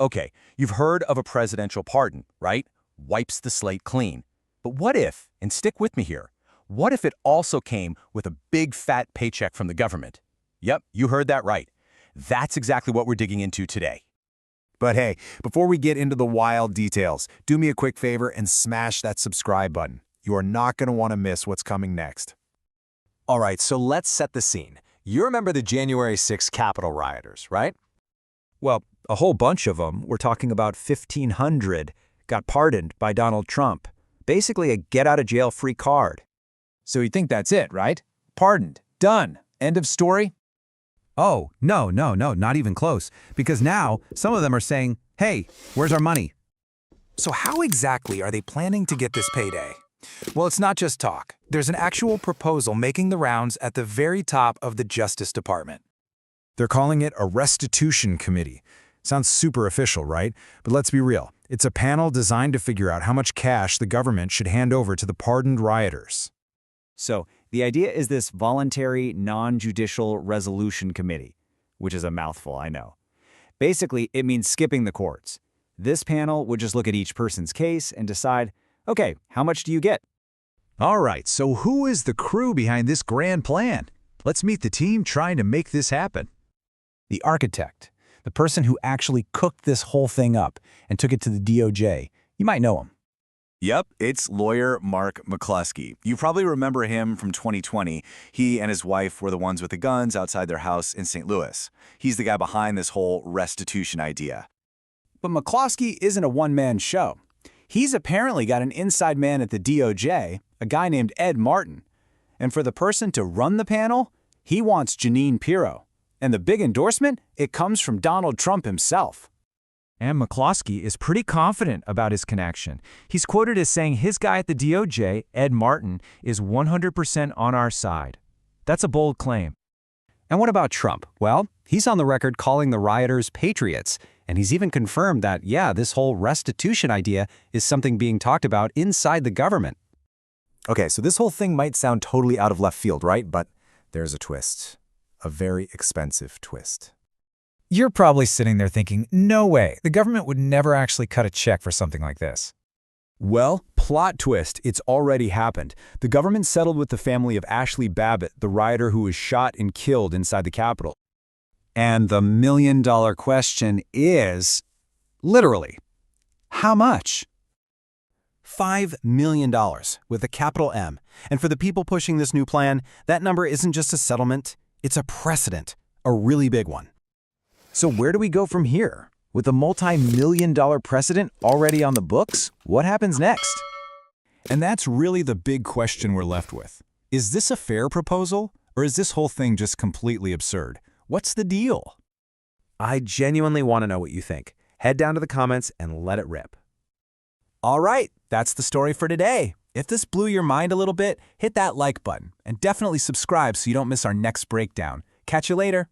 Okay, you've heard of a presidential pardon, right? Wipes the slate clean. But what if, and stick with me here, what if it also came with a big fat paycheck from the government? Yep, you heard that right. That's exactly what we're digging into today. But hey, before we get into the wild details, do me a quick favor and smash that subscribe button. You are not going to want to miss what's coming next. All right, so let's set the scene. You remember the January 6th Capitol rioters, right? Well, a whole bunch of them, we're talking about 1,500, got pardoned by Donald Trump. Basically a get-out-of-jail-free card. So you think that's it, right? Pardoned. Done. End of story? Oh, no, not even close. Because now, some of them are saying, hey, where's our money? So how exactly are they planning to get this payday? Well, it's not just talk. There's an actual proposal making the rounds at the very top of the Justice Department. They're calling it a restitution committee. Sounds super official, right? But let's be real. It's a panel designed to figure out how much cash the government should hand over to the pardoned rioters. So, the idea is this voluntary, non-judicial resolution committee, which is a mouthful, I know. Basically, it means skipping the courts. This panel would just look at each person's case and decide, okay, how much do you get? All right, so who is the crew behind this grand plan? Let's meet the team trying to make this happen. The architect, the person who actually cooked this whole thing up and took it to the DOJ. You might know him. Yep, it's lawyer Mark McCloskey. You probably remember him from 2020. He and his wife were the ones with the guns outside their house in St. Louis. He's the guy behind this whole restitution idea. But McCloskey isn't a one-man show. He's apparently got an inside man at the DOJ, a guy named Ed Martin. And for the person to run the panel, he wants Jeanine Pirro. And the big endorsement, it comes from Donald Trump himself. And McCloskey is pretty confident about his connection. He's quoted as saying his guy at the DOJ, Ed Martin, is 100% on our side. That's a bold claim. And what about Trump? Well, he's on the record calling the rioters patriots, and he's even confirmed that, yeah, this whole restitution idea is something being talked about inside the government. Okay, so this whole thing might sound totally out of left field, right? But there's a twist. A very expensive twist. You're probably sitting there thinking, no way, the government would never actually cut a check for something like this. Well, plot twist, it's already happened. The government settled with the family of Ashli Babbitt, the rioter who was shot and killed inside the Capitol. And the million-dollar question is, literally, how much? $5 million with a capital M. And for the people pushing this new plan, that number isn't just a settlement, it's a precedent, a really big one. So where do we go from here? With a multi-million-dollar precedent already on the books, what happens next? And that's really the big question we're left with. Is this a fair proposal, or is this whole thing just completely absurd? What's the deal? I genuinely want to know what you think. Head down to the comments and let it rip. All right, that's the story for today. If this blew your mind a little bit, hit that like button and definitely subscribe so you don't miss our next breakdown. Catch you later.